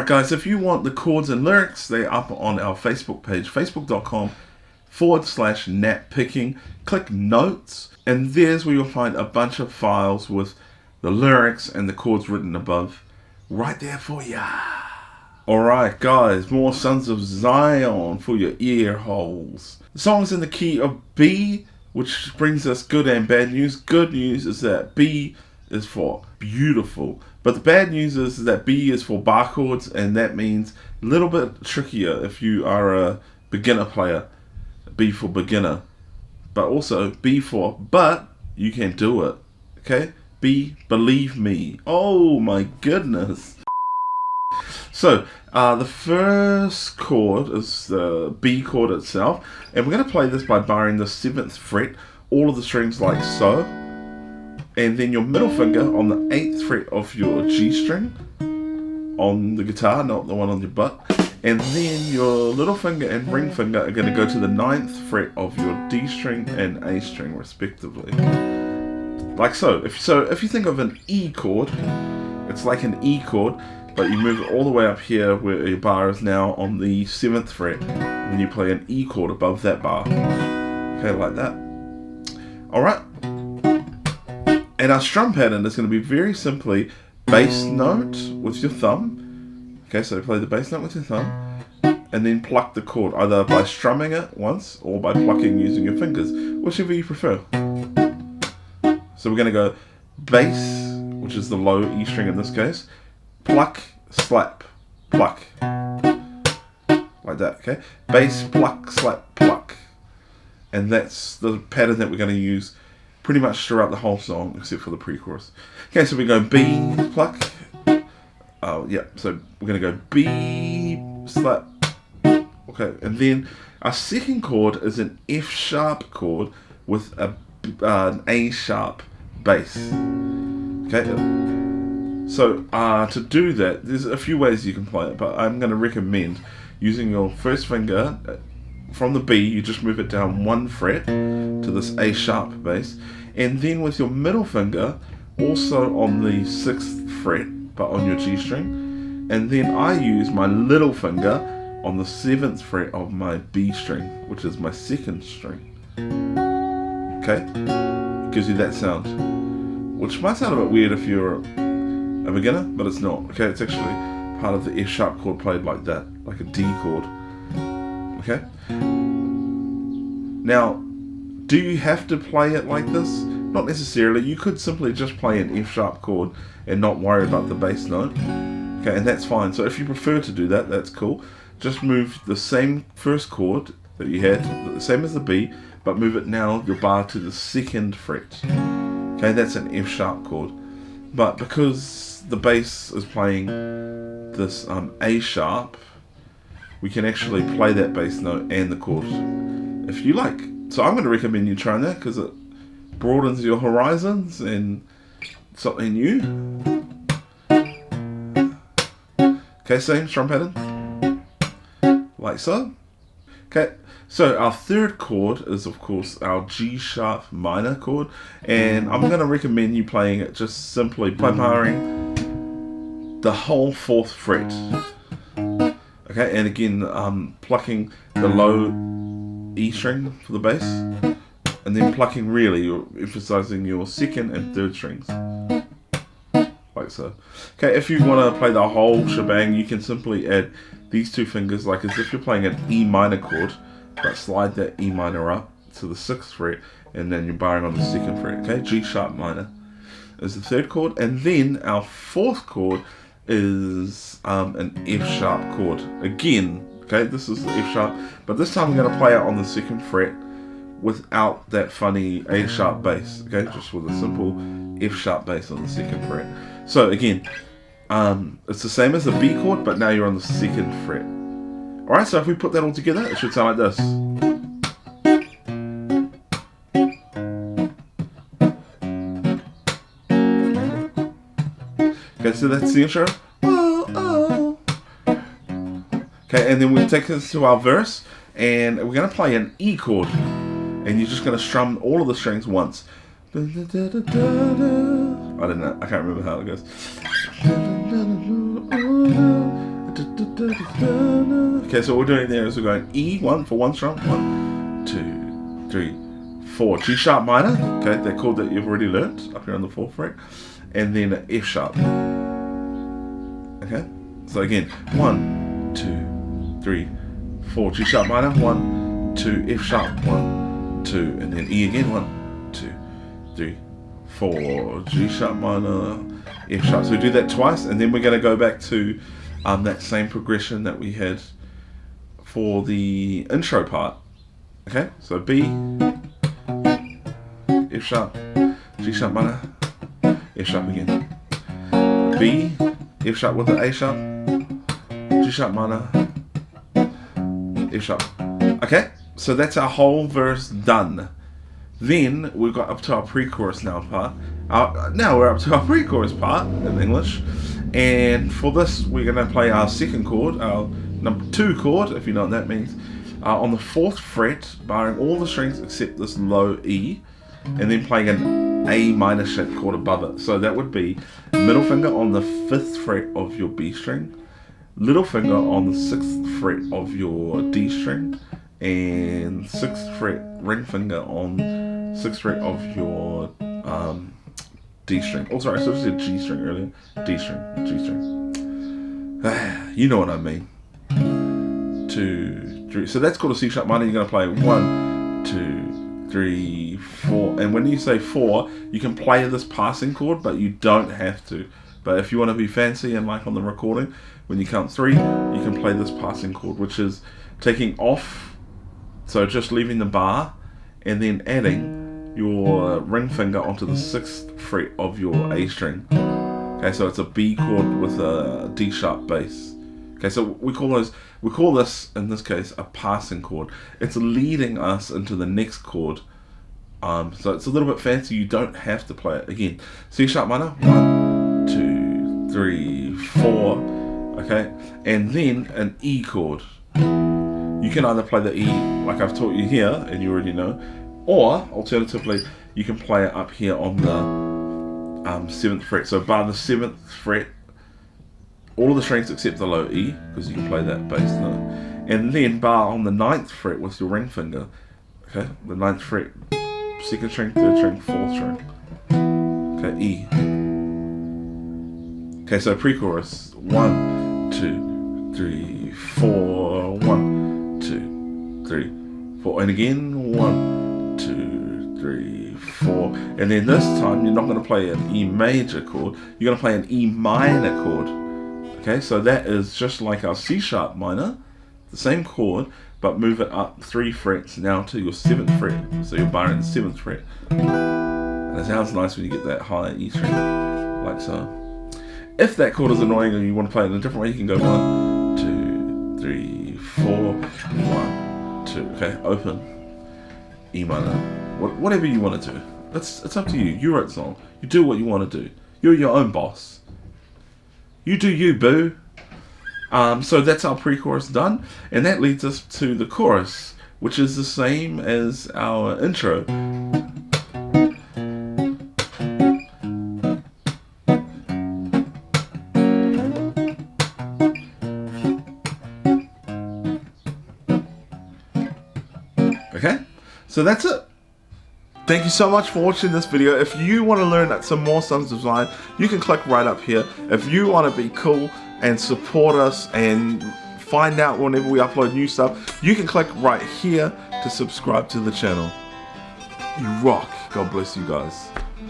Alright guys, if you want the chords and lyrics, they're up on our Facebook page, facebook.com/NatPicking. Click notes, and there's where you'll find a bunch of files with the lyrics and the chords written above, right there for ya. Alright guys, more Sons of Zion for your ear holes. The song's in the key of B, which brings us good and bad news. Good news is that B is for beautiful, but the bad news is that B is for bar chords, and that means a little bit trickier if you are a beginner player. B for beginner, but also B for but you can do it. Okay, B, believe me. Oh my goodness. So the first chord is the B chord itself, and we're going to play this by barring the 7th fret, all of the strings like so, and then your middle finger on the 8th fret of your G string on the guitar, not the one on your butt, and then your little finger and ring finger are going to go to the 9th fret of your D string and A string respectively, like so. If you think of an E chord, it's like an E chord, but you move it all the way up here where your bar is now on the 7th fret, and then you play an E chord above that bar. Okay, like that. Alright. And our strum pattern is going to be very simply bass note with your thumb. Okay, so play the bass note with your thumb, and then pluck the chord, either by strumming it once or by plucking using your fingers, whichever you prefer. So we're going to go bass, which is the low E string in this case, pluck, slap, pluck, like that, okay? Bass, pluck, slap, pluck. And that's the pattern that we're going to use pretty much throughout the whole song, except for the pre-chorus. Okay, so we go B, pluck. Oh, yeah, so we're going to go B, slap. Okay, and then our second chord is an F sharp chord with an A sharp bass. Okay, so to do that, there's a few ways you can play it, but I'm going to recommend using your first finger from the B. You just move it down 1 fret to this A sharp bass, and then with your middle finger also on the 6th fret but on your G string, and then I use my little finger on the 7th fret of my B string, which is my 2nd string. Okay, it gives you that sound, which might sound a bit weird if you're a beginner, but it's not. Okay, it's actually part of the F sharp chord played like that, like a D chord. Okay, now do you have to play it like this? Not necessarily. You could simply just play an F sharp chord and not worry about the bass note. Okay, and that's fine. So if you prefer to do that, that's cool. Just move the same first chord that you had, the same as the B, but move it now, your bar, to the 2nd fret. Okay, that's an F sharp chord. But because the bass is playing this A sharp, we can actually play that bass note and the chord if you like. So I'm going to recommend you trying that because it broadens your horizons and something new. Okay, same strum pattern, like so. Okay, so our third chord is of course our G sharp minor chord, and I'm going to recommend you playing it just simply by barring the whole 4th fret. Okay, and again plucking the low E string for the bass, and then plucking, really you're emphasizing your 2nd and 3rd strings, like so. Okay, if you want to play the whole shebang, you can simply add these 2 fingers like as if you're playing an E minor chord, but slide that E minor up to the 6th fret, and then you're barring on the 2nd fret. Okay, G sharp minor is the 3rd chord, and then our 4th chord is an F sharp chord again. Okay, this is the F sharp, but this time I'm going to play it on the 2nd fret without that funny A sharp bass. Okay, just with a simple F sharp bass on the 2nd fret. So again, it's the same as the B chord, but now you're on the 2nd fret. Alright, so if we put that all together, it should sound like this. Okay, so that's the intro. Okay, and then we'll take this to our verse, and we're going to play an E chord, and you're just going to strum all of the strings once. I don't know, I can't remember how it goes. Okay, so what we're doing there is we're going E1 for one strum. 1, 2, 3, 4. G sharp minor. Okay, that chord that you've already learnt up here on the 4th fret, and then an F sharp. Okay, so again 1, 2, 3, 4. G sharp minor. 1, 2. F sharp. 1, 2, and then E again. 1, 2, 3, 4. G sharp minor. F sharp. So we do that twice, and then we're going to go back to that same progression that we had for the intro part. Okay, so B, F sharp, G sharp minor, F sharp again. B, F sharp with the A sharp, G sharp minor, F sharp. Okay, so that's our whole verse done. Then we've got up to our pre-chorus now part. Now we're up to our pre-chorus part in English. And for this, we're going to play our second chord, our number 2 chord, if you know what that means, on the 4th fret, barring all the strings except this low E, and then playing an A minor shaped chord above it. So that would be middle finger on the 5th fret of your B string, little finger on the 6th fret of your D string, and 6th fret ring finger on 6th fret of your D string. Oh, sorry, so I said G string earlier. D string, G string. You know what I mean. 2, 3. So that's called a C sharp minor. You're going to play 1, 2, 3, 4. And when you say 4, you can play this passing chord, but you don't have to. But if you want to be fancy and like on the recording, when you count 3, you can play this passing chord, which is taking off. So just leaving the bar and then adding your ring finger onto the 6th fret of your A string. Okay, so it's a B chord with a D sharp bass. Okay, so we call this in this case a passing chord. It's leading us into the next chord. So it's a little bit fancy. You don't have to play it. Again, C sharp minor. 1, 2, 3, 4. Okay, and then an E chord. You can either play the E like I've taught you here, and you already know, or alternatively, you can play it up here on the 7th fret. So bar the 7th fret, all of the strings except the low E, because you can play that bass note, and then bar on the 9th fret with your ring finger. Okay, the 9th fret, 2nd string, 3rd string, 4th string. Okay, E. Okay, so pre-chorus. 1, 2, 3, 4. 1, 2, 3, 4, and again 1, 2, 3, 4, and then this time you're not going to play an E major chord, you're going to play an E minor chord. Okay, so that is just like our C sharp minor, the same chord, but move it up 3 frets now to your 7th fret, so you're barring the 7th fret, and it sounds nice when you get that high E string, like so. If that chord is annoying and you want to play it in a different way, you can go 1, 2, 3, 4, 1, 2, okay, open, E minor, whatever you want to do. It's up to you. You wrote the song. You do what you want to do. You're your own boss. You do you, boo. So that's our pre-chorus done, and that leads us to the chorus, which is the same as our intro. Okay, so that's it. Thank you so much for watching this video. If you want to learn some more Sons of Zion, you can click right up here. If you want to be cool and support us and find out whenever we upload new stuff, you can click right here to subscribe to the channel. You rock. God bless you guys.